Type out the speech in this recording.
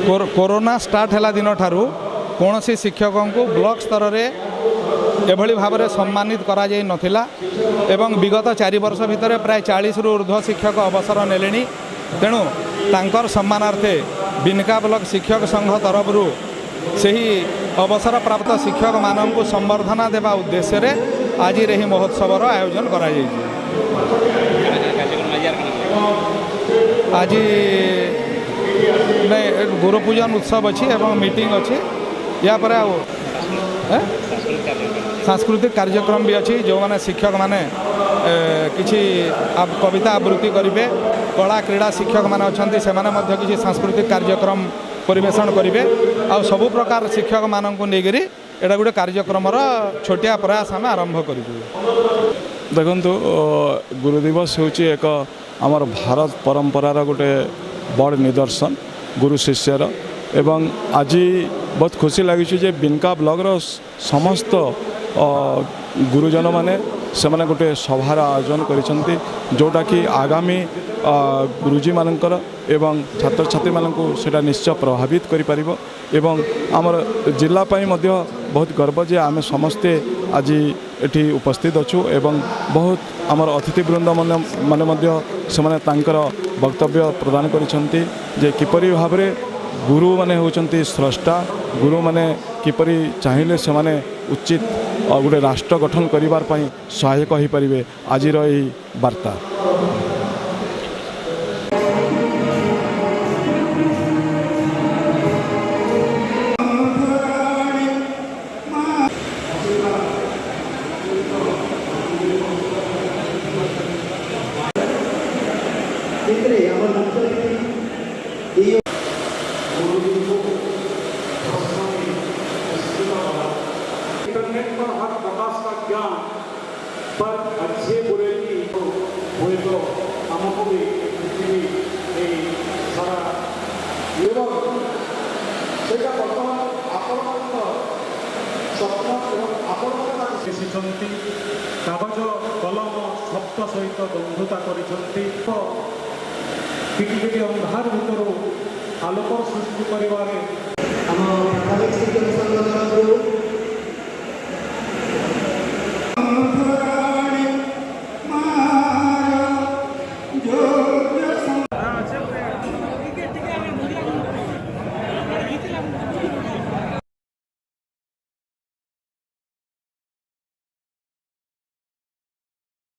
Corona start है दिन ठारू कौन सी शिक्षक को ब्लॉक स्तर में एभली भाव में सम्मानित करा जाई नथिला एवं विगत 4 वर्ष भितर प्राय 40 रु ऊर्ध्व शिक्षक अवसर नेले तेणु तांकर सम्मानार्थे बिनका ब्लॉक शिक्षक संघ तरफ से ही अवसर प्राप्त शिक्षक मानक संबर्धना देवा उद्देश्य रे आज यही महोत्सव आयोजन करा आज गुरु पूजन उत्सव अच्छी एवं मीटिंग अच्छी या पर सांस्कृतिक कार्यक्रम भी अच्छी जो माने शिक्षक माने किसी कविता आवृत्ति करेंगे कला क्रीड़ा शिक्षक माने अच्छा से माने किसी सांस्कृतिक कार्यक्रम परिवेशन करेंगे आ सबु प्रकार शिक्षक मानक लेकर एटा गोटे कार्यक्रम छोटिया प्रयास आम आरंभ कर देखु गुरु दिवस हूँ एक आमर भारत परंपरार गोटे बड़ निदर्शन गुरु शिष्यर एवं आज बहुत खुशी लगी बिनका ब्लॉक समस्त गुरुजन माने से माने गोटे सभार आयोजन करिसेंती जोटा कि आगामी गुरुजी मानकर एवं छात्र छात्री मानकु सेटा निश्चय प्रभावित करि परिबो एवं आमर जिला पई मध्य बहुत गर्व जे आमे समस्ते आज एठी उपस्थित अछु एवं बहुत आमर अतिथि वृंद माने मध्य से माने तांकर वक्तव्य प्रदान करिसेंती जे किपरि भाबरे गुरु माने होचंती स्रष्टा गुरु माने किपरि चाहिए से माने उचित गोटे राष्ट्र गठन करिवार पई सहायक हो पारे आज वार्ता। इंटरनेट पर हर प्रकाश का ज्ञान पर अच्छे बुरे की हुए तो हमको भी सारा एवं सेटा बर्तमान आपणकर स्वप्न एवं आपणकर शिखंती कागज कलम शब्द सहित बंधुता करिसंती किटी अंधार भीतर आलोक सृष्टि करिवारे हम प्राथमिक शिक्षक संघ तरफ